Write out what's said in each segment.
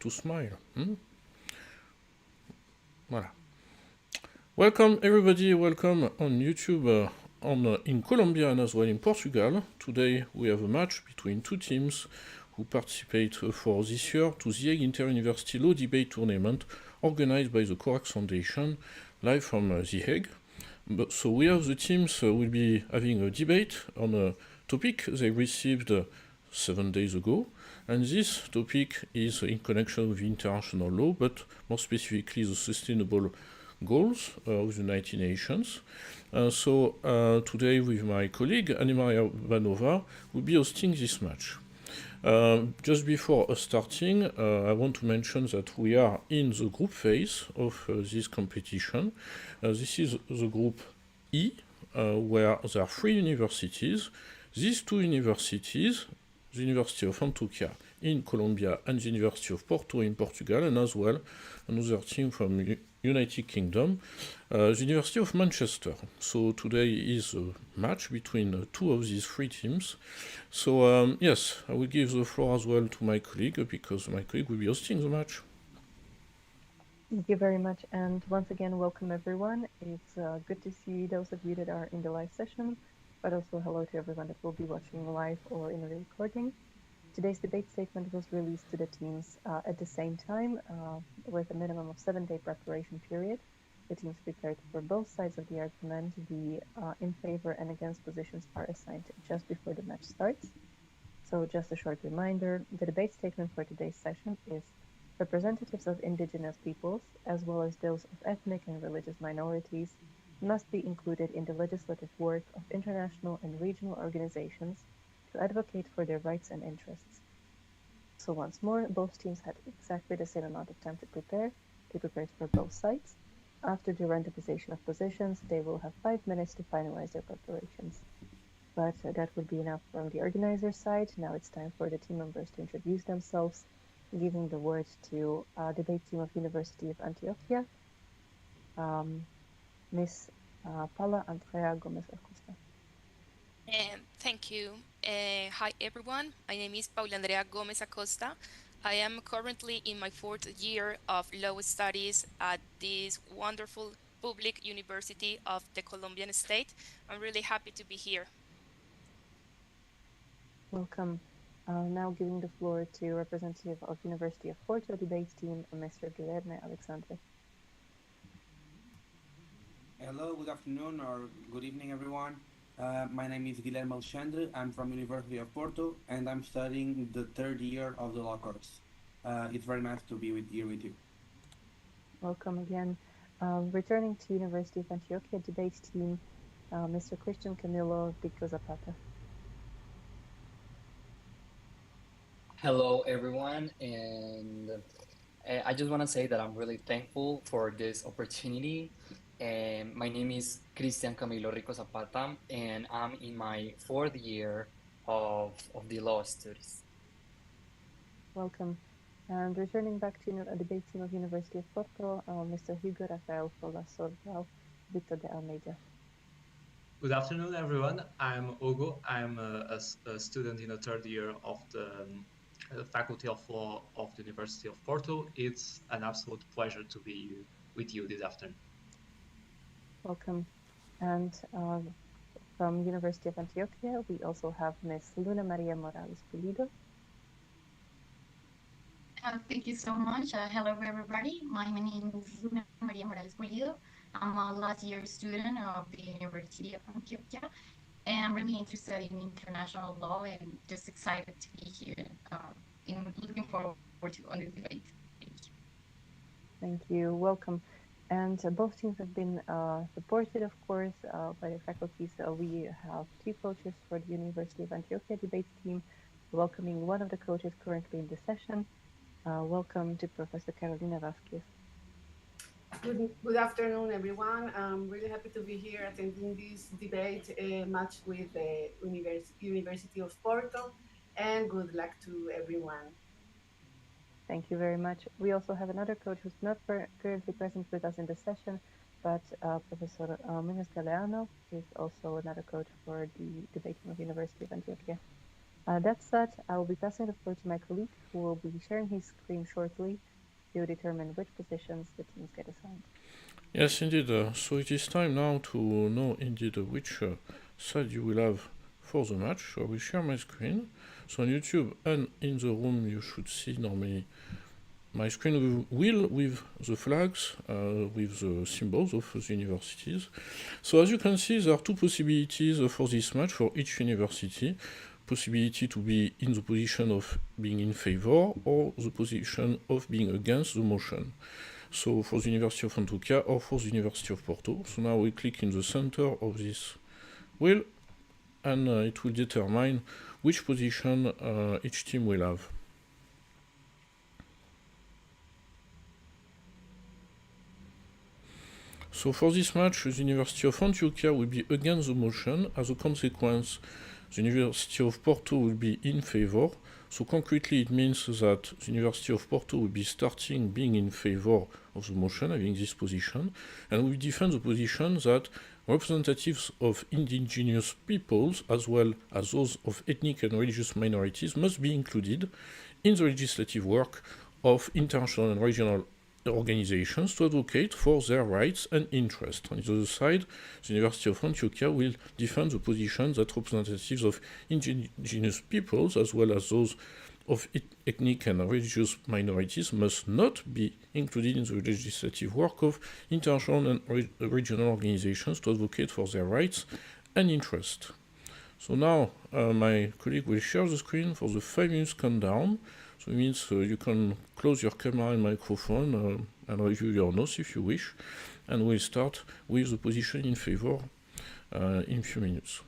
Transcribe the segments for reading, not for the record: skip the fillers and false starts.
to smile. Voilà. Welcome everybody, welcome on YouTube in Colombia and as well in Portugal. Today we have a match between two teams who participate for this year to the Hague Inter-University Law Debate Tournament organized by the Corax Foundation, live from The Hague. So we have the teams will be having a debate on a topic they received 7 days ago, and this topic is in connection with international law, but more specifically the sustainable goals of the United Nations. So today with my colleague Anna Maria Vanova, we'll be hosting this match. Just before starting, I want to mention that we are in the group phase of this competition. This is the group E, where there are 3 universities. These 2 universities, the University of Antioquia in Colombia and the University of Porto in Portugal, and as well another team from United Kingdom, the University of Manchester. So today is a match between 2 of these 3 teams. So yes, I will give the floor as well to my colleague, because my colleague will be hosting the match. Thank you very much, and once again, welcome everyone. It's good to see those of you that are in the live session, but also hello to everyone that will be watching live or in a recording. Today's debate statement was released to the teams at the same time, with a minimum of 7-day preparation period. The teams prepared for both sides of the argument. The in favor and against positions are assigned just before the match starts. So just a short reminder, the debate statement for today's session is: representatives of indigenous peoples, as well as those of ethnic and religious minorities, must be included in the legislative work of international and regional organizations to advocate for their rights and interests. So once more, both teams had exactly the same amount of time to prepare. They prepared for both sides. After the randomization of positions, they will have 5 minutes to finalize their preparations. But that would be enough from the organizer side. Now it's time for the team members to introduce themselves, giving the word to debate team of University of Antioquia, Miss Paula Andrea Gomez Acosta. Thank you. Hi everyone, my name is Paula Andrea Gomez Acosta. I am currently in my 4th year of law studies at this wonderful public university of the Colombian state. I'm really happy to be here. Welcome. Now giving the floor to representative of University of Porto debate team, Mr. Guilherme Alexandre. Hello, good afternoon or good evening, everyone. My name is Guilherme Alexandre. I'm from University of Porto, and I'm studying the 3rd year of the law course. It's very nice to be here with you. Welcome again. Returning to University of Antioquia debate team, Mr. Christian Camilo Victor Zapata. Hello, everyone, and I just want to say that I'm really thankful for this opportunity. My name is Christian Camilo Rico Zapata, and I'm in my 4th year of the law studies. Welcome. And returning back to a debate team of University of Porto, Mr. Hugo Rafael Folasor Victor de Almeida. Good afternoon, everyone. I'm Hugo. I'm a student in the 3rd year of the Faculty of Law of the University of Porto. It's an absolute pleasure to be with you this afternoon. Welcome. And from University of Antioquia, we also have Ms. Luna Maria Morales Pulido. Thank you so much. Hello, everybody. My name is Luna Maria Morales Pulido. I'm a last year student of the University of Antioquia, and I'm really interested in international law and just excited to be here and looking forward to on this debate. Thank you. Thank you. Welcome. And both teams have been supported, of course, by the faculty. So we have 2 coaches for the University of Antioquia debate team, welcoming one of the coaches currently in the session. Welcome to Professor Carolina Vasquez. Good afternoon, everyone. I'm really happy to be here attending this debate match with the University of Porto, and good luck to everyone. Thank you very much. We also have another coach who's not currently present with us in the session, but Professor Muñoz Galeano is also another coach for the debate team of University of Antioquia. That said, I will be passing the floor to my colleague, who will be sharing his screen shortly to determine which positions the teams get assigned. Yes, indeed. So it is time now to know indeed which side you will have for the match. So I will share my screen. So on YouTube and in the room you should see normally my screen will with the flags, with the symbols of the universities. So as you can see, there are two possibilities for this match for each university. Possibility to be in the position of being in favor or the position of being against the motion. So for the University of Antioquia or for the University of Porto. So now we click in the center of this wheel and it will determine which position each team will have. So for this match, the University of Antioquia will be against the motion. As a consequence, the University of Porto will be in favor. So concretely, it means that the University of Porto will be starting being in favor of the motion, having this position, and will defend the position that representatives of indigenous peoples, as well as those of ethnic and religious minorities, must be included in the legislative work of international and regional organizations to advocate for their rights and interests. On the other side, the University of Antioquia will defend the position that representatives of indigenous peoples, as well as those of ethnic and religious minorities, must not be included in the legislative work of international and regional organizations to advocate for their rights and interests. So now my colleague will share the screen for the 5 minutes countdown. So it means you can close your camera and microphone and review your notes if you wish. And we'll start with the position in favor in a few minutes.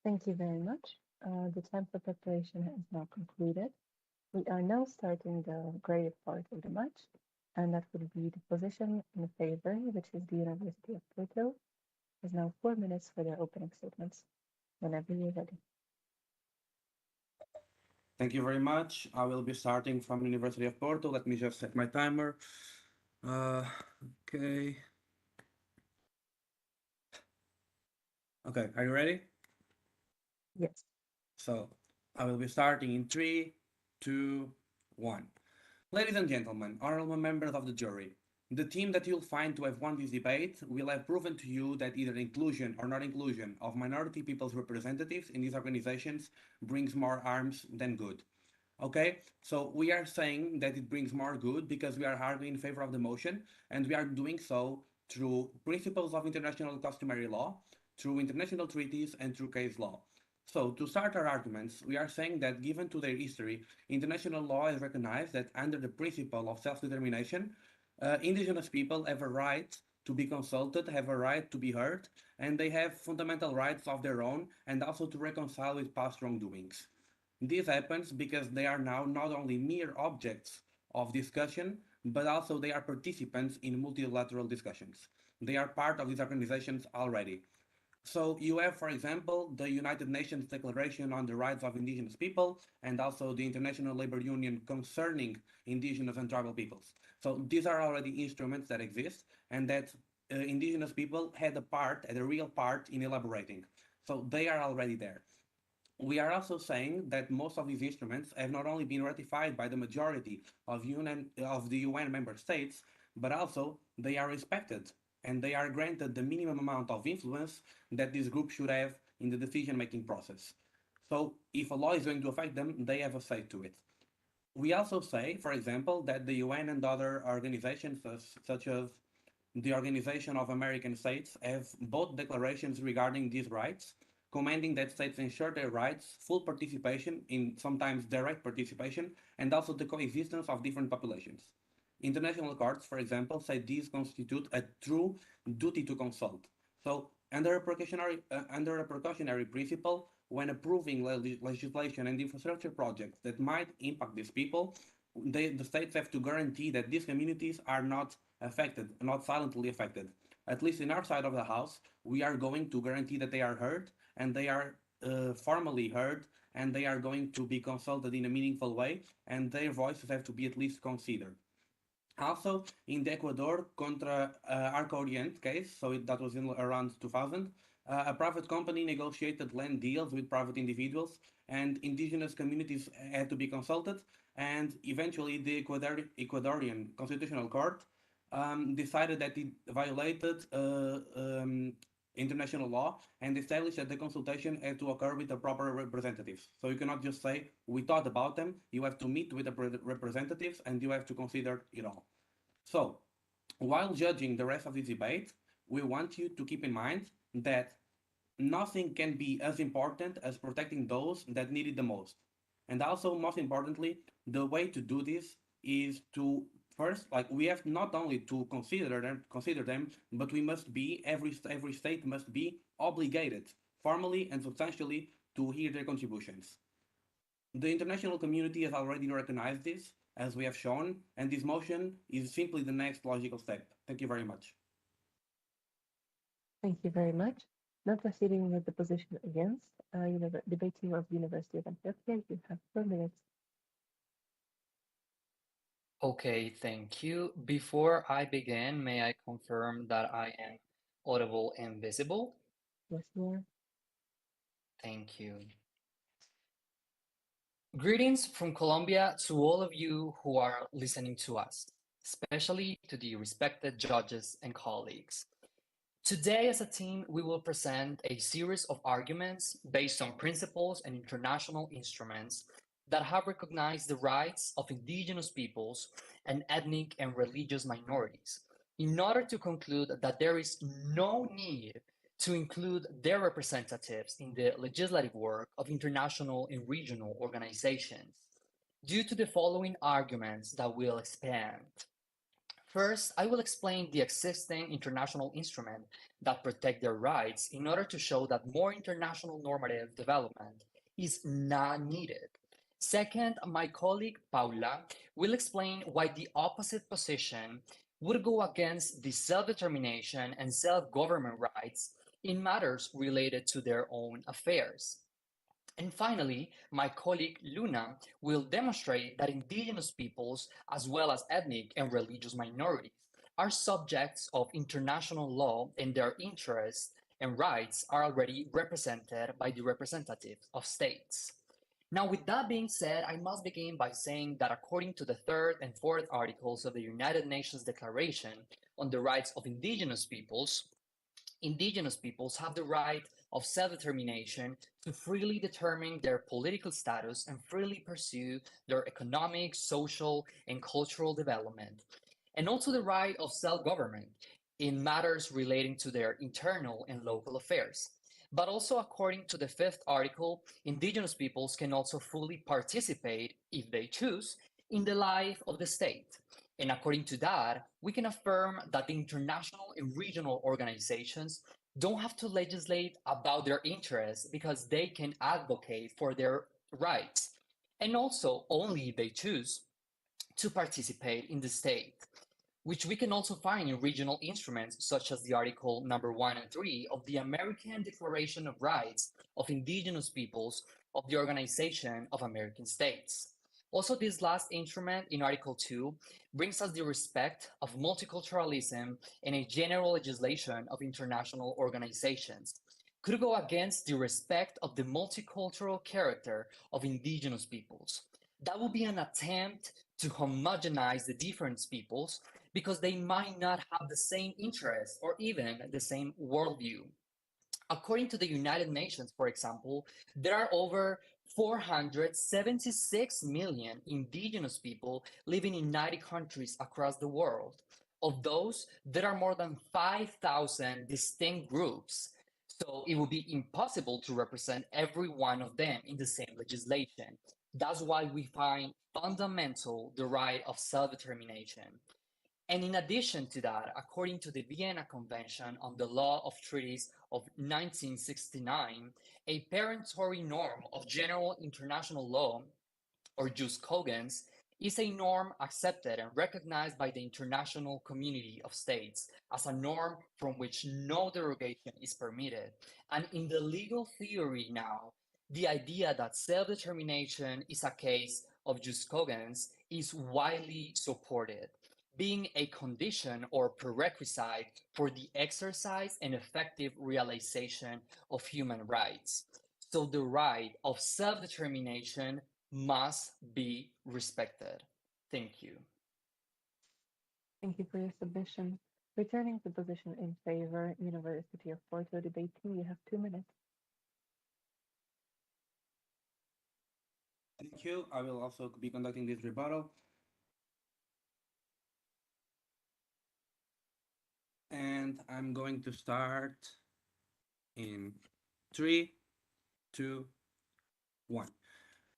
Thank you very much. The time for preparation has now concluded. We are now starting the graded part of the match, and that will be the position in favor, which is the University of Porto. There's now 4 minutes for their opening statements. Whenever you're ready. Thank you very much. I will be starting from University of Porto. Let me just set my timer. Okay. Okay, are you ready? Yes. So I will be starting in 3, 2, 1. Ladies and gentlemen, honorable members of the jury, the team that you'll find to have won this debate will have proven to you that either inclusion or not inclusion of minority people's representatives in these organizations brings more harms than good. Okay, so we are saying that it brings more good because we are arguing in favor of the motion, and we are doing so through principles of international customary law, through international treaties, and through case law. So, to start our arguments, we are saying that given to their history, international law has recognized that under the principle of self-determination, indigenous people have a right to be consulted, have a right to be heard, and they have fundamental rights of their own, and also to reconcile with past wrongdoings. This happens because they are now not only mere objects of discussion, but also they are participants in multilateral discussions. They are part of these organizations already. So you have, for example, the United Nations Declaration on the Rights of Indigenous People and also the International Labor Union concerning indigenous and tribal peoples. So these are already instruments that exist and that indigenous people had a real part in elaborating. So they are already there. We are also saying that most of these instruments have not only been ratified by the majority of the UN member states, but also they are respected and they are granted the minimum amount of influence that this group should have in the decision-making process. So if a law is going to affect them, they have a say to it. We also say, for example, that the UN and other organizations such as the Organization of American States have both declarations regarding these rights, commanding that states ensure their rights, full participation, in sometimes direct participation, and also the coexistence of different populations. International courts, for example, say these constitute a true duty to consult. So, under a precautionary principle, when approving legislation and infrastructure projects that might impact these people, the states have to guarantee that these communities are not affected, not silently affected. At least in our side of the house, we are going to guarantee that they are heard and they are formally heard and they are going to be consulted in a meaningful way and their voices have to be at least considered. Also, in the Ecuador contra Arco Orient case, that was in around 2000, a private company negotiated land deals with private individuals, and indigenous communities had to be consulted. And eventually, the Ecuadorian Constitutional Court decided that it violated international law and established that the consultation had to occur with the proper representatives. So you cannot just say, we thought about them, you have to meet with the representatives and you have to consider it all. So, while judging the rest of this debate, we want you to keep in mind that nothing can be as important as protecting those that need it the most. And also, most importantly, the way to do this is to first, like we have not only to consider them, but we must be every state must be obligated formally and substantially to hear their contributions. The international community has already recognized this, as we have shown, and this motion is simply the next logical step. Thank you very much. Thank you very much. Now proceeding with the position against debate team of the University of Antioquia, you have 4 minutes. Okay, thank you. Before I begin, may I confirm that I am audible and visible? Yes, you are. Thank you. Greetings from Colombia to all of you who are listening to us, especially to the respected judges and colleagues. Today, as a team, we will present a series of arguments based on principles and international instruments that have recognized the rights of indigenous peoples and ethnic and religious minorities, in order to conclude that there is no need to include their representatives in the legislative work of international and regional organizations, due to the following arguments that we'll expand. First, I will explain the existing international instrument that protect their rights in order to show that more international normative development is not needed. Second, my colleague Paula will explain why the opposite position would go against the self-determination and self-government rights in matters related to their own affairs. And finally, my colleague Luna will demonstrate that indigenous peoples, as well as ethnic and religious minorities, are subjects of international law and their interests and rights are already represented by the representatives of states. Now, with that being said, I must begin by saying that according to the third and fourth articles of the United Nations Declaration on the Rights of indigenous peoples have the right of self-determination to freely determine their political status and freely pursue their economic, social, and cultural development, and also the right of self-government in matters relating to their internal and local affairs. But also, according to the fifth article, indigenous peoples can also fully participate, if they choose, in the life of the state. And according to that, we can affirm that the international and regional organizations don't have to legislate about their interests because they can advocate for their rights. And also, only if they choose to participate in the state, which we can also find in regional instruments such as the Article number 1 and 3 of the American Declaration of Rights of Indigenous Peoples of the Organization of American States. Also, this last instrument in Article 2 brings us the respect of multiculturalism and a general legislation of international organizations. Could go against the respect of the multicultural character of indigenous peoples. That would be an attempt to homogenize the different peoples because they might not have the same interests or even the same worldview. According to the United Nations, for example, there are over 476 million indigenous people living in 90 countries across the world. Of those, there are more than 5,000 distinct groups. So it would be impossible to represent every one of them in the same legislation. That's why we find fundamental the right of self-determination. And in addition to that, according to the Vienna Convention on the Law of Treaties of 1969, a peremptory norm of general international law, or jus cogens, is a norm accepted and recognized by the international community of states as a norm from which no derogation is permitted. And in the legal theory now, the idea that self-determination is a case of jus cogens is widely supported, being a condition or prerequisite for the exercise and effective realization of human rights. So the right of self-determination must be respected. Thank you. Thank you for your submission. Returning to position in favor, University of Porto debate team, you have 2 minutes. Thank you. I will also be conducting this rebuttal. And I'm going to start in 3, 2, 1.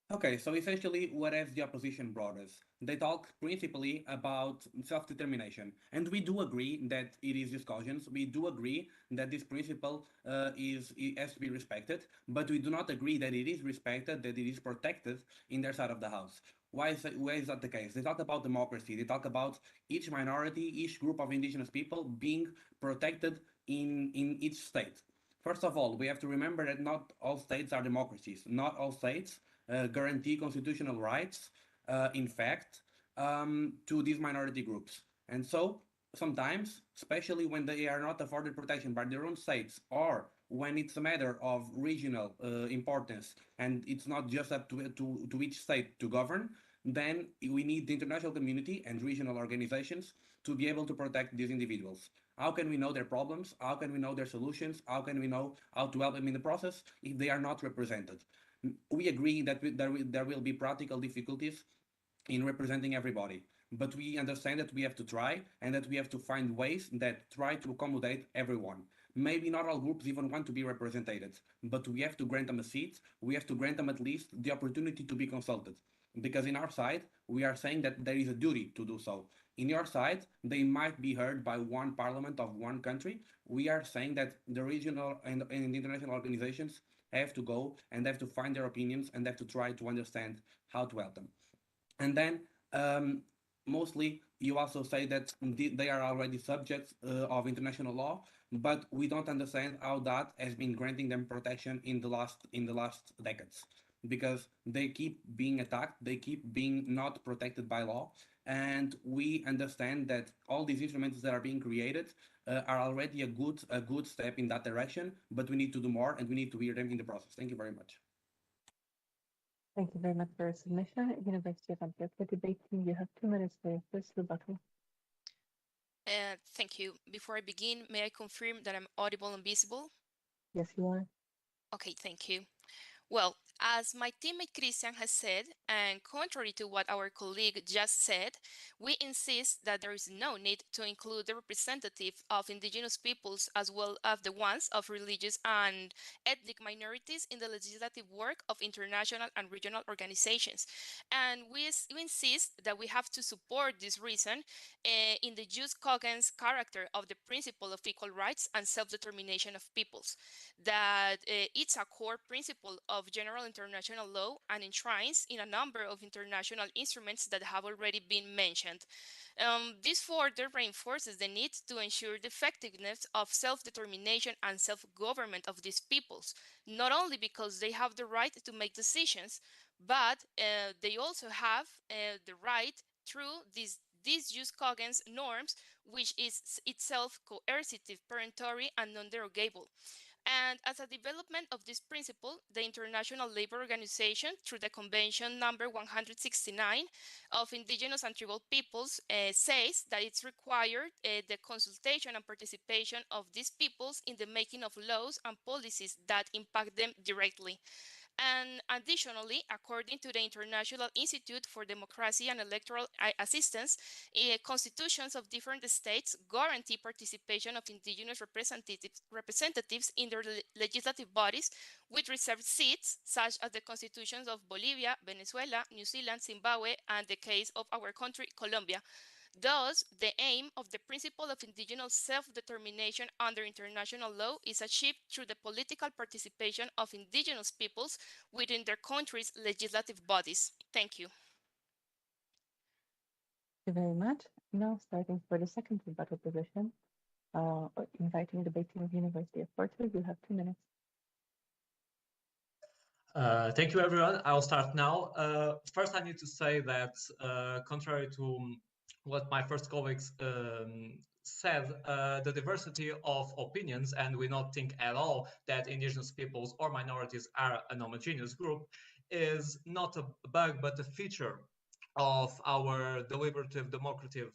Okay, so essentially, what has the opposition brought us? They talk principally about self-determination, and we do agree that it is discussions. We do agree that this principle it has to be respected, but we do not agree that it is respected, that it is protected in their side of the house. Why is that the case? They talk about democracy. They talk about each minority, each group of indigenous people being protected in each state. First of all, we have to remember that not all states are democracies. Not all states guarantee constitutional rights, in fact, to these minority groups. And so sometimes, especially when they are not afforded protection by their own states, or when it's a matter of regional importance and it's not just up to each state to govern, then we need the international community and regional organizations to be able to protect these individuals. How can we know their problems? How can we know their solutions? How can we know how to help them in the process if they are not represented? We agree that there will be practical difficulties in representing everybody, but we understand that we have to try and that we have to find ways that try to accommodate everyone. Maybe not all groups even want to be represented, but we have to grant them a seat. We have to grant them at least the opportunity to be consulted. Because in our side, we are saying that there is a duty to do so. In your side, they might be heard by one parliament of one country. We are saying that the regional and the international organizations have to go and have to find their opinions and have to try to understand how to help them. And then mostly you also say that they are already subjects of international law, but we don't understand how that has been granting them protection in the last decades, because they keep being attacked, they keep being not protected by law, and we understand that all these instruments that are being created are already a good step in that direction, but we need to do more and we need to hear them in the process. Thank you very much. Thank you very much for your submission. University of Antioquia debate team, you have 2 minutes for your first rebuttal. Thank you. Before I begin, may I confirm that I'm audible and visible? Yes, you are. Okay, thank you. Well, as my teammate Christian has said, and contrary to what our colleague just said, we insist that there is no need to include the representative of indigenous peoples as well as the ones of religious and ethnic minorities in the legislative work of international and regional organizations. And we insist that we have to support this reason in the jus cogens character of the principle of equal rights and self-determination of peoples, that it's a core principle of general international law and enshrines in a number of international instruments that have already been mentioned. This further reinforces the need to ensure the effectiveness of self-determination and self-government of these peoples, not only because they have the right to make decisions, but they also have the right through these jus cogens norms, which is itself coercitive, peremptory, and non-derogable. And as a development of this principle, the International Labour Organization, through the Convention number 169 of Indigenous and Tribal Peoples, says that it's required the consultation and participation of these peoples in the making of laws and policies that impact them directly. And additionally, according to the International Institute for Democracy and Electoral Assistance, constitutions of different states guarantee participation of indigenous representatives in their legislative bodies with reserved seats, such as the constitutions of Bolivia, Venezuela, New Zealand, Zimbabwe, and the case of our country, Colombia. Thus, the aim of the principle of indigenous self-determination under international law is achieved through the political participation of indigenous peoples within their country's legislative bodies. Thank you. Thank you very much. Now, starting for the second rebuttal position, inviting the debate team of University of Porto, you have 2 minutes. Thank you, everyone. I'll start now. First, I need to say that contrary to what my first colleagues said, the diversity of opinions, and we not think at all that indigenous peoples or minorities are an homogeneous group, is not a bug, but a feature of our deliberative democratic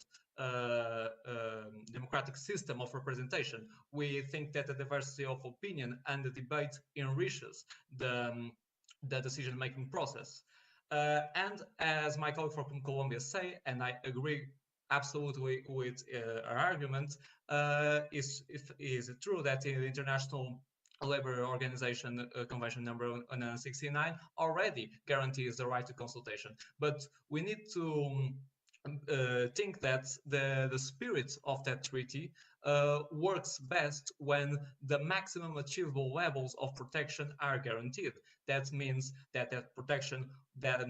system of representation. We think that the diversity of opinion and the debate enriches the decision-making process. And as my colleague from Colombia say, and I agree absolutely with her argument, is true that in the International Labour Organization Convention number 169 already guarantees the right to consultation. But we need to think that the spirit of that treaty works best when the maximum achievable levels of protection are guaranteed. That means that that protection that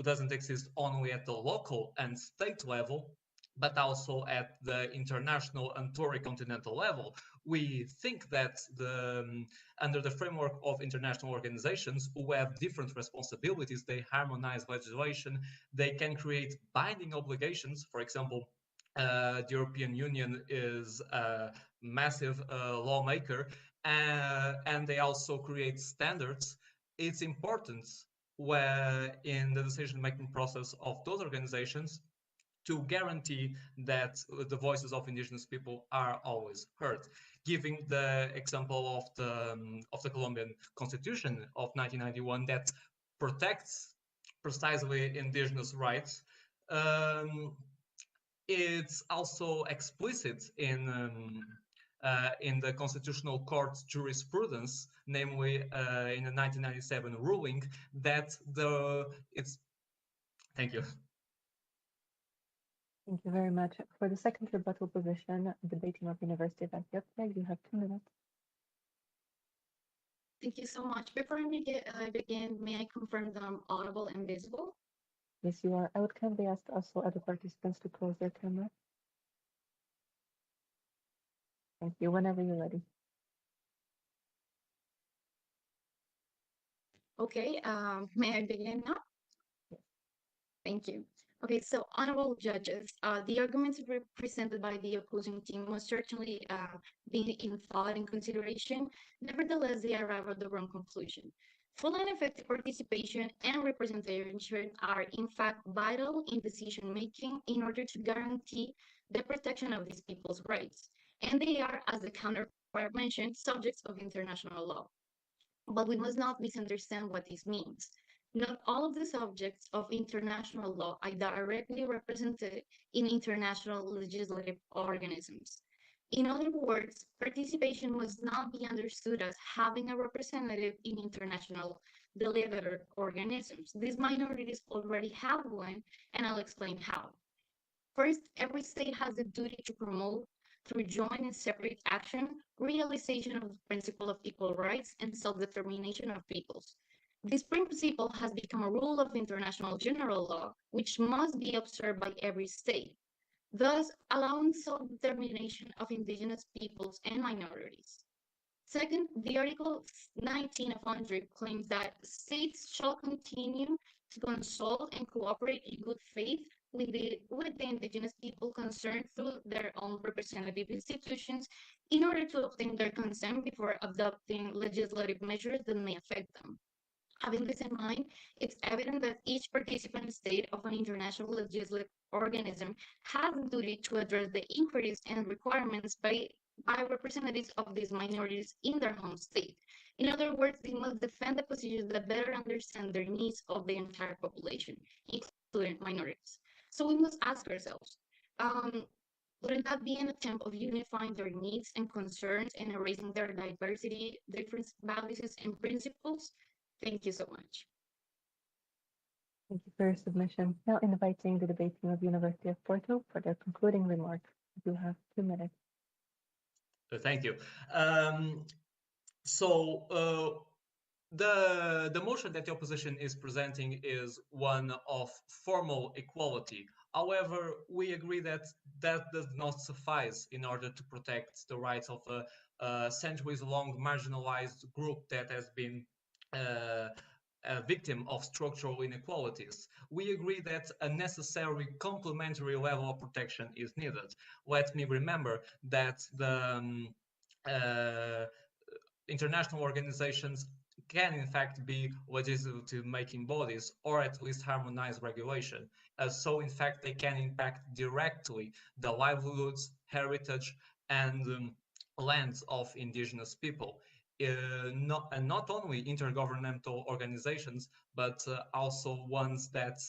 doesn't exist only at the local and state level, but also at the international and pluricontinental level. We think that under the framework of international organizations who have different responsibilities, they harmonize legislation, they can create binding obligations. For example, the European Union is a massive lawmaker, and they also create standards. It's important where in the decision-making process of those organizations to guarantee that the voices of indigenous people are always heard. Giving the example of the Colombian Constitution of 1991 that protects precisely indigenous rights, it's also explicit in the Constitutional Court's jurisprudence, namely in the 1997 ruling, that it's Thank you. Thank you very much. For the second rebuttal position, debating of University of Antioquia, you have 2 minutes. Thank you so much. Before I begin, may I confirm that I'm audible and visible? Yes, you are. I would kindly ask also other participants to close their camera. Thank you. Whenever you're ready. Okay, may I begin now? Yes. Thank you. Okay, so honorable judges, the arguments presented by the opposing team must certainly be in thought and consideration. Nevertheless, they arrive at the wrong conclusion. Full and effective participation and representation are in fact vital in decision making in order to guarantee the protection of these people's rights. And they are, as the counterpart mentioned, subjects of international law. But we must not misunderstand what this means. Not all of the subjects of international law are directly represented in international legislative organisms. In other words, participation must not be understood as having a representative in international deliberative organisms. These minorities already have one, and I'll explain how. First, every state has the duty to promote, through joint and separate action, realization of the principle of equal rights and self-determination of peoples. This principle has become a rule of international general law, which must be observed by every state, thus allowing self-determination of indigenous peoples and minorities. Second, the Article 19 of UNDRIP claims that states shall continue to consult and cooperate in good faith with the indigenous people concerned through their own representative institutions in order to obtain their consent before adopting legislative measures that may affect them. Having this in mind, it's evident that each participant state of an international legislative organism has the duty to address the inquiries and requirements by representatives of these minorities in their home state. In other words, they must defend the positions that better understand their needs of the entire population, including minorities. So we must ask ourselves, wouldn't that be an attempt of unifying their needs and concerns and erasing their diversity, different values, and principles? Thank you so much. Thank you for your submission. Now inviting the debate team of University of Porto for their concluding remarks. You have 2 minutes. Thank you. The motion that the opposition is presenting is one of formal equality. However, we agree that that does not suffice in order to protect the rights of a centuries-long marginalized group that has been a victim of structural inequalities. We agree that a necessary complementary level of protection is needed. Let me remember that the international organizations can in fact be legislative making bodies or at least harmonize regulation. So in fact they can impact directly the livelihoods, heritage and lands of indigenous people. Not only intergovernmental organizations, but also ones that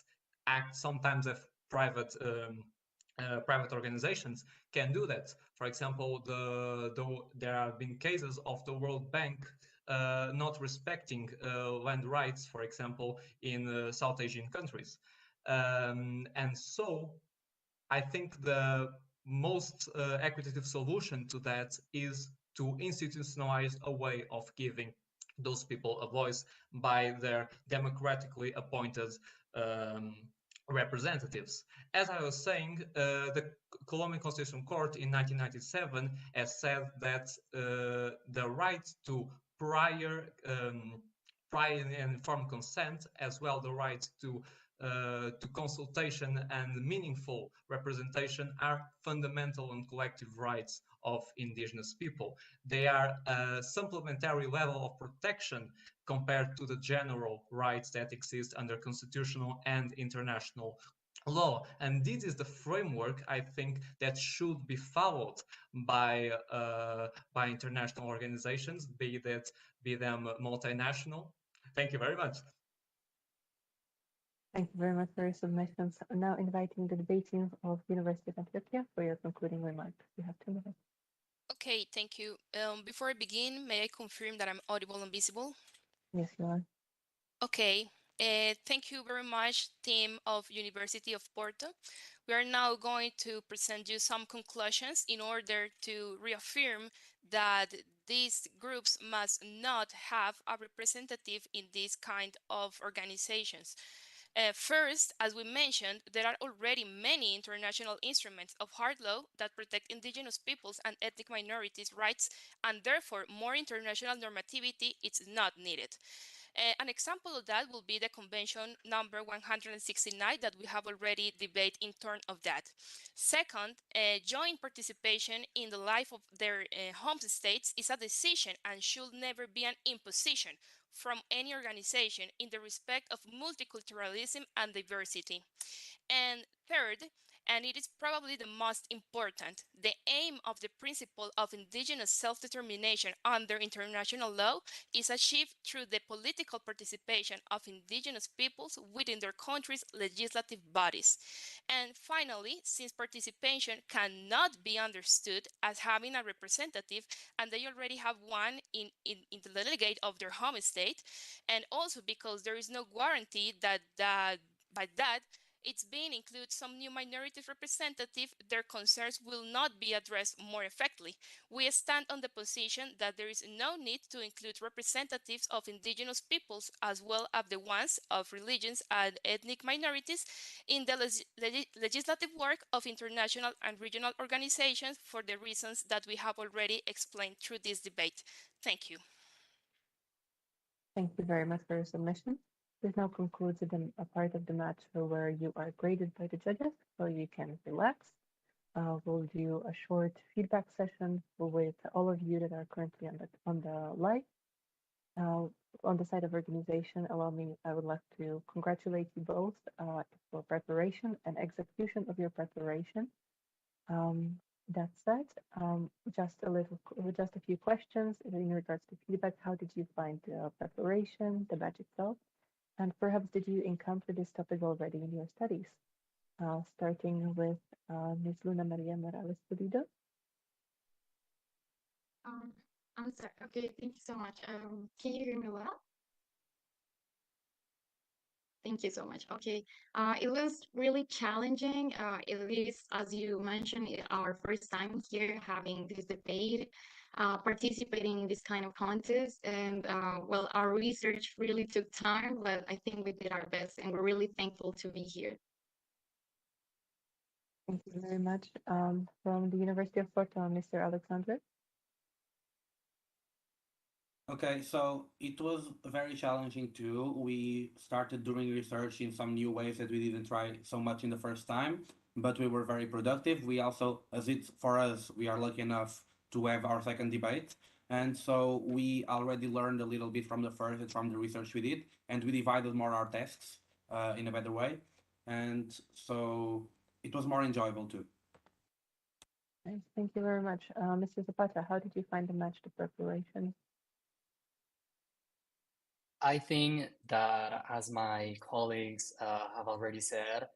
act sometimes as private organizations can do that. For example, there have been cases of the World Bank not respecting land rights, for example, in South Asian countries. And so I think the most equitable solution to that is to institutionalize a way of giving those people a voice by their democratically appointed representatives. As I was saying, the Colombian Constitutional Court in 1997 has said that the right to prior and informed consent, as well the right to consultation and meaningful representation, are fundamental and collective rights of indigenous people. They are a supplementary level of protection compared to the general rights that exist under constitutional and international law. And this is the framework, I think, that should be followed by international organizations, be them multinational. Thank you very much. Thank you very much for your submissions. I'm now inviting the debate team of University of Antioquia for your concluding remarks. You have 2 minutes. Okay, thank you. Before I begin, may I confirm that I'm audible and visible? Yes, you are. Okay, Thank you very much, team of University of Porto. We are now going to present you some conclusions in order to reaffirm that these groups must not have a representative in this kind of organizations. First, as we mentioned, there are already many international instruments of hard law that protect indigenous peoples and ethnic minorities' rights, and therefore more international normativity is not needed. An example of that will be the convention number 169 that we have already debated in turn of that. Second, joint participation in the life of their home states is a decision and should never be an imposition from any organization in the respect of multiculturalism and diversity. And third, and it is probably the most important, the aim of the principle of indigenous self-determination under international law is achieved through the political participation of indigenous peoples within their country's legislative bodies. And finally, since participation cannot be understood as having a representative, and they already have one in the delegate of their home state, and also because there is no guarantee that by that it's being include some new minority representative, their concerns will not be addressed more effectively. We stand on the position that there is no need to include representatives of indigenous peoples as well as the ones of religions and ethnic minorities in the legislative work of international and regional organizations for the reasons that we have already explained through this debate. Thank you. Thank you very much for your submission. This now concludes a part of the match where you are graded by the judges, so you can relax. We'll do a short feedback session with all of you that are currently on the live. On the side of organization, I would like to congratulate you both for preparation and execution of your preparation. That said, just a few questions in regards to feedback. How did you find the preparation, the batch itself, and perhaps did you encounter this topic already in your studies? Starting with Ms. Luna Maria Morales Pulido. I'm sorry. Okay, thank you so much. Can you hear me well? Thank you so much. Okay, it was really challenging. It is, as you mentioned, our first time here having this debate, participating in this kind of contest. And well, our research really took time, but I think we did our best, and we're really thankful to be here. Thank you very much. From the University of Porto, Mr. Alexandre. Okay, so it was very challenging too. We started doing research in some new ways that we didn't try so much in the first time, but we were very productive. We also, as it's for us, we are lucky enough to have our second debate. And so we already learned a little bit from the first and from the research we did, and we divided more our tasks in a better way. And so it was more enjoyable too. Nice. Thank you very much. Mr. Zapata, how did you find the match to preparation? I think that, as my colleagues have already said,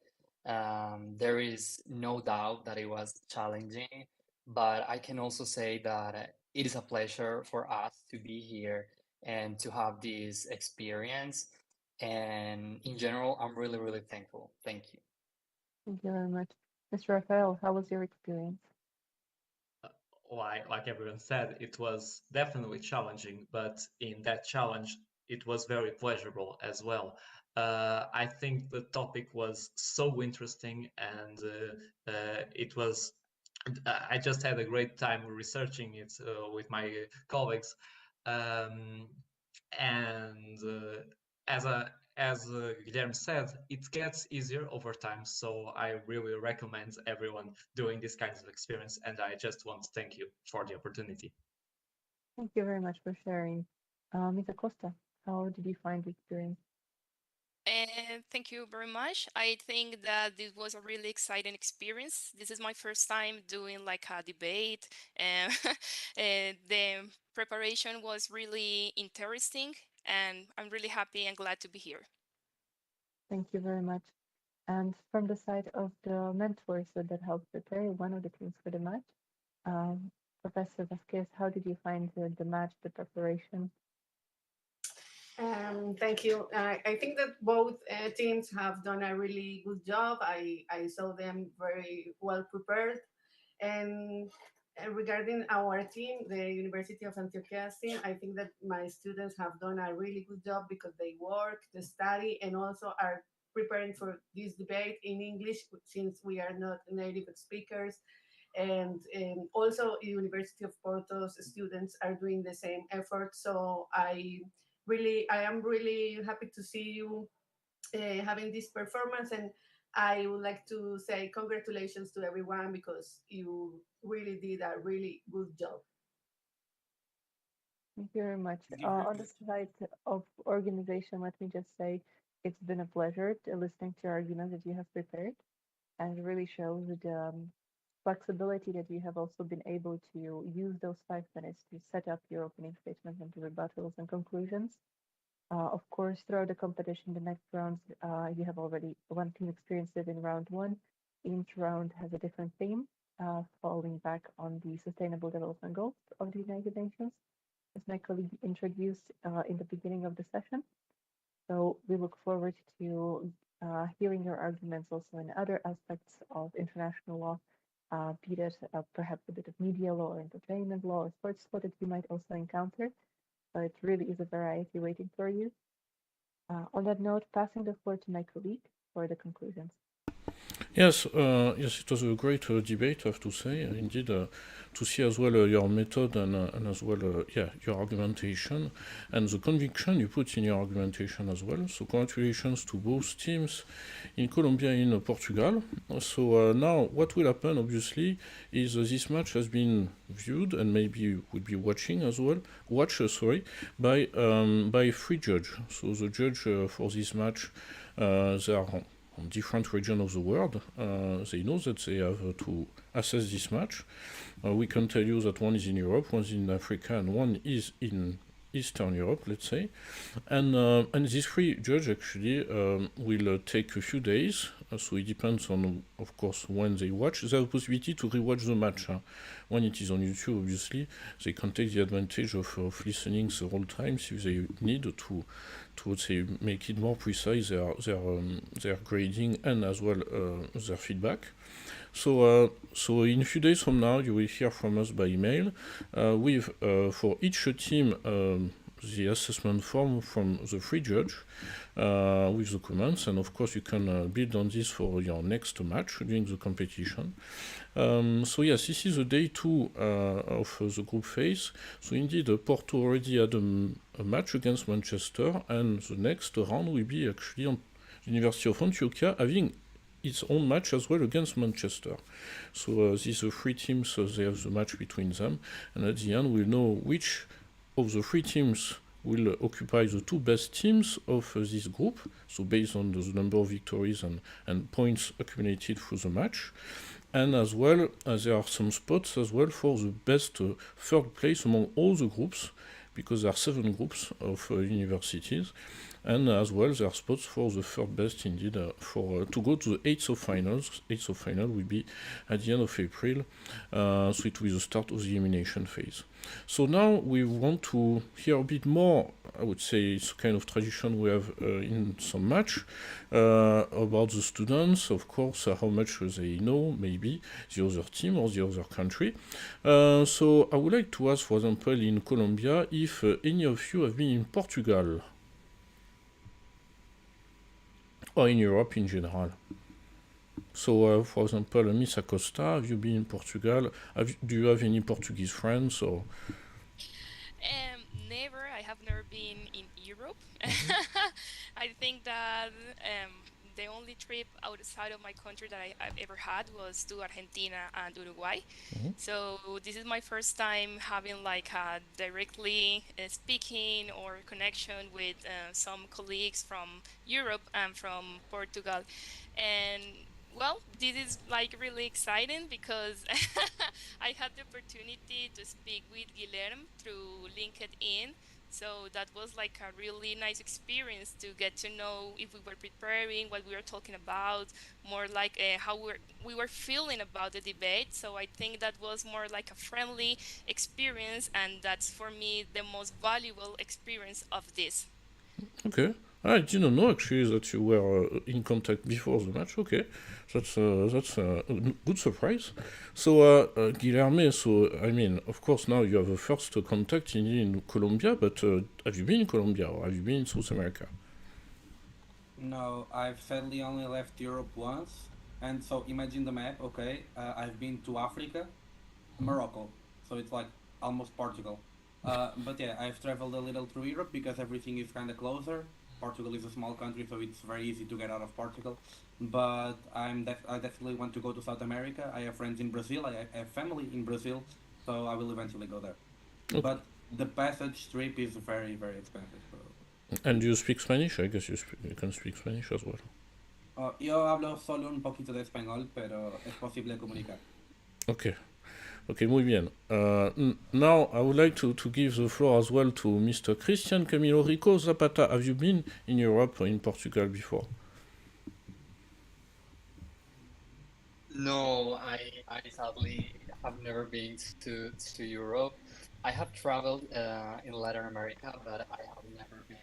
there is no doubt that it was challenging, but I can also say that it is a pleasure for us to be here and to have this experience. And in general, I'm really, really thankful. Thank you. Thank you very much. Mr. Rafael, how was your experience? Like everyone said, it was definitely challenging, but in that challenge, it was very pleasurable as well. I think the topic was so interesting, and it was. I just had a great time researching it with my colleagues, and as Guilherme said, it gets easier over time. So I really recommend everyone doing this kind of experience, and I just want to thank you for the opportunity. Thank you very much for sharing. Ms. Acosta, how did you find the experience? Thank you very much. I think that this was a really exciting experience. This is my first time doing like a debate, and the preparation was really interesting, and I'm really happy and glad to be here. Thank you very much. And from the side of the mentors that helped prepare one of the teams for the match, Professor Vasquez, how did you find the match, the preparation? Thank you. I think that both teams have done a really good job. I saw them very well prepared. And regarding our team, the University of Antioquia team, I think that my students have done a really good job because they work, they study, and also are preparing for this debate in English since we are not native speakers. And also, University of Porto's students are doing the same effort. So I am really happy to see you having this performance, and I would like to say congratulations to everyone because you really did a really good job. Thank you very much. Thank you very On the much. side of organization, let me just say it's been a pleasure listening to your arguments that you have prepared, and it really shows the flexibility that you have also been able to use those 5 minutes to set up your opening statements into rebuttals and conclusions. Of course, throughout the competition, the next rounds, you have already one team experienced it in round one. Each round has a different theme, falling back on the Sustainable Development Goals of the United Nations, as my colleague introduced in the beginning of the session. So we look forward to hearing your arguments also in other aspects of international law, be that perhaps a bit of media law or entertainment law or sports law that you might also encounter. So it really is a variety waiting for you. On that note, passing the floor to my colleague for the conclusions. Yes, it was a great debate, I have to say. Indeed, to see as well your method and as well, your argumentation and the conviction you put in your argumentation as well. So congratulations to both teams in Colombia and in Portugal. So now what will happen, obviously, is this match has been viewed and maybe you will be watching as well, by 3 judges. So the judge for this match, they are on different regions of the world. They know that they have to assess this match. We can tell you that one is in Europe, one is in Africa, and one is in Eastern Europe, let's say. And these 3 judges actually will take a few days, so it depends on, of course, when they watch. They have the possibility to rewatch the match. When it is on YouTube, obviously, they can take the advantage of listening several times if they need to say, make it more precise, their grading and as well their feedback. So in a few days from now, you will hear from us by email with, for each team, the assessment form from the 3 judges with the comments, and of course you can build on this for your next match during the competition. So yes, this is the day 2 of the group phase. So indeed, Porto already had a match against Manchester, and the next round will be actually on University of Antioquia having its own match as well against Manchester. So these 3 teams, they have the match between them, and at the end we'll know which of the 3 teams will occupy the 2 best teams of this group, so based on the number of victories and points accumulated through the match. And as well, there are some spots as well for the best 3rd place among all the groups, because there are 7 groups of universities. And as well, there are spots for the 3rd best indeed for to go to the 8th of finals. 8th of final will be at the end of April, so it will be the start of the elimination phase. So now we want to hear a bit more. I would say it's a kind of tradition we have in some match about the students, of course, how much they know, maybe the other team or the other country. So I would like to ask, for example, in Colombia, if any of you have been in Portugal or in Europe in general. So, for example, Miss Acosta, have you been in Portugal? Do you have any Portuguese friends or? Never. I have never been in Europe. I think that the only trip outside of my country that I've ever had was to Argentina and Uruguay. So this is my first time having like a directly speaking or connection with some colleagues from Europe and from Portugal. And well, this is like really exciting because I had the opportunity to speak with Guilherme through LinkedIn. So that was like a really nice experience to get to know if we were preparing, what we were talking about, more like how we were feeling about the debate. So I think that was more like a friendly experience, and that's for me the most valuable experience of this. Okay. I didn't know actually that you were in contact before the match. Okay, that's a good surprise. So, Guilherme, so I mean, of course, now you have a first contact in Colombia, but have you been in Colombia or have you been in South America? No, I've sadly only left Europe once. And so imagine the map, okay? I've been to Africa, Morocco. So it's like almost Portugal. But yeah, I've traveled a little through Europe because everything is kind of closer. Portugal is a small country, so it's very easy to get out of Portugal. But I definitely want to go to South America. I have friends in Brazil. I have family in Brazil, so I will eventually go there. Okay. But the passage trip is very, very expensive. So. And you speak Spanish? I guess you can speak Spanish as well. Yo hablo solo un poquito de español, pero es posible comunicar. Okay. Okay, muy bien. Now, I would like to give the floor as well to Mr. Cristian Camilo Rico Zapata. Have you been in Europe or in Portugal before? No, I sadly have never been to Europe. I have traveled in Latin America, but I have never been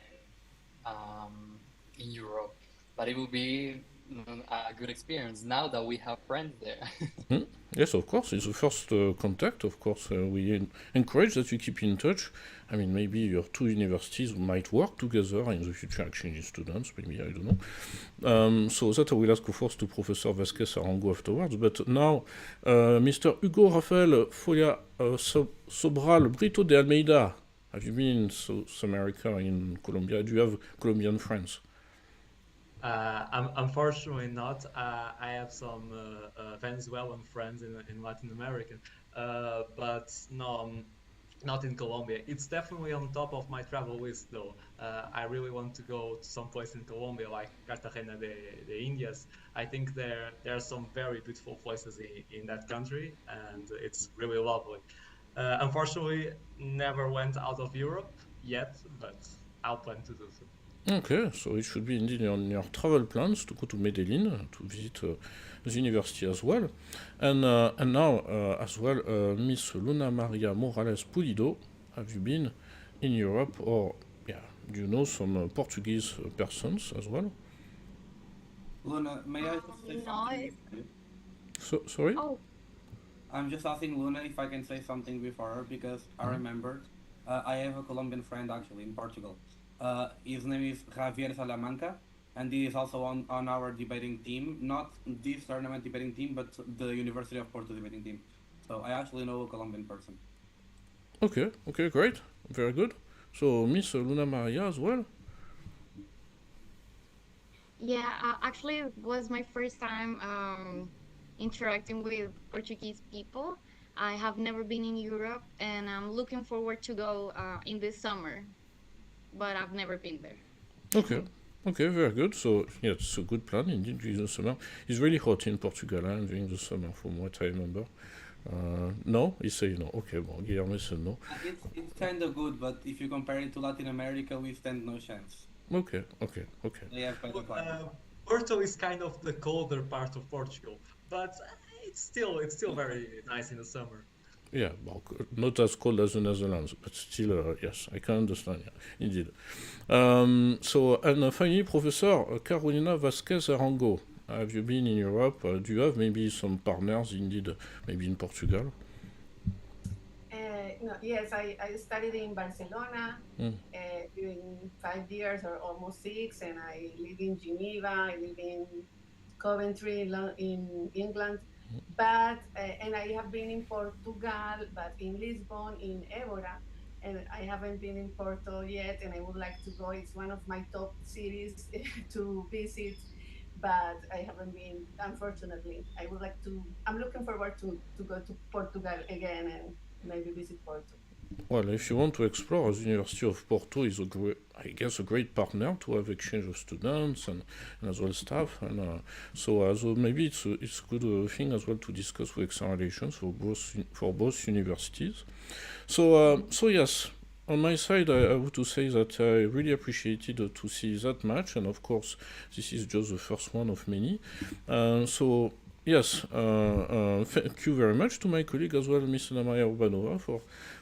in Europe. But it will be a good experience now that we have friends there. Yes, of course. It's the first contact. Of course, we encourage that you keep in touch. I mean, maybe your two universities might work together in the future, exchanging students. Maybe, I don't know. So that I will ask, of course, to Professor Vasquez Arango afterwards. But now, Mr. Hugo Rafael Folia Sobral Brito de Almeida. Have you been in South America, in Colombia? Do you have Colombian friends? Unfortunately not. I have some Venezuelan friends in Latin America, but no, not in Colombia. It's definitely on top of my travel list, though. I really want to go to some place in Colombia, like Cartagena de Indias. I think there are some very beautiful places in that country, and it's really lovely. Unfortunately, never went out of Europe yet, but I'll plan to do so. Okay, so it should be indeed on your travel plans to go to Medellin to visit the university as well. And now, as well, Miss Luna Maria Morales Pulido, have you been in Europe or, yeah, do you know some Portuguese persons as well? Luna, may I just say No, something? Sorry? oh, I'm just asking Luna if I can say something before her because I remembered. I have a Colombian friend actually in Portugal. His name is Javier Salamanca, and he is also on our debating team. Not this tournament debating team, but the University of Porto debating team. So I actually know a Colombian person. Okay, great. Very good. So, Miss Luna Maria as well? yeah, actually, it was my first time interacting with Portuguese people. I have never been in Europe, and I'm looking forward to go in this summer, but I've never been there. Okay, very good. So, yeah, it's a good plan indeed during the summer. It's really hot in Portugal during the summer, from what I remember. No? He said no. Okay, well, Guillermo said no. It's kind of good, but if you compare it to Latin America, we stand no chance. Okay. They have better climate. Porto is kind of the colder part of Portugal, but it's still very nice in the summer. Yeah, well, not as cold as the Netherlands, but still, yes, I can understand, yeah, indeed. So, and finally, Professor Carolina Vasquez Arango, have you been in Europe? Do you have maybe some partners, indeed, maybe in Portugal? No, yes, I studied in Barcelona during 5 years or almost 6, and I live in Geneva, I live in Coventry in England, but and I have been in Portugal, but in Lisbon, in Évora, and I haven't been in Porto yet, and I would like to go. It's one of my top cities to visit, but I haven't been, unfortunately. I would like to. I'm looking forward to go to Portugal again and maybe visit Porto. Well, if you want to explore, the University of Porto is a great partner to have exchange of students and as well staff, and so maybe it's a good thing as well to discuss with external relations for both universities. So yes, on my side, I would to say that I really appreciated to see that match, and of course, this is just the first one of many. So Yes, thank you very much to my colleague as well, Ms. Ana Maria Urbanova,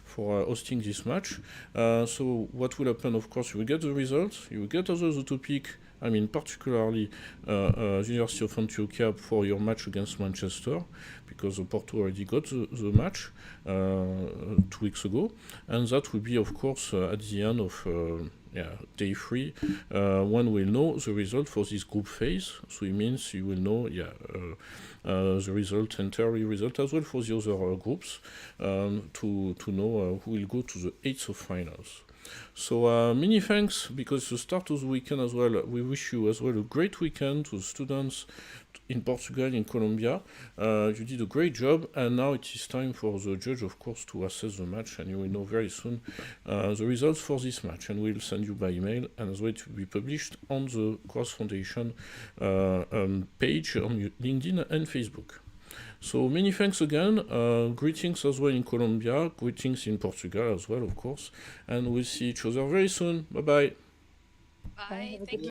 for hosting this match. So what will happen, of course, you will get the results, you will get also the topic, I mean particularly the University of Antioquia for your match against Manchester, because Porto already got the match 2 weeks ago, and that will be, of course, at the end of day 3, when we'll know the result for this group phase. So it means you will know, the result, entire result as well for the other groups, to know who will go to the 8th of finals. So many thanks, because the start of the weekend as well, we wish you as well a great weekend to the students in Portugal, in Colombia. You did a great job, and now it is time for the judge, of course, to assess the match, and you will know very soon the results for this match, and we'll send you by email, and as well it will be published on the Cross Foundation page on LinkedIn and Facebook. So many thanks again, greetings as well in Colombia, greetings in Portugal as well, of course, and we'll see each other very soon. Bye-bye. Bye. Have a Thank good you.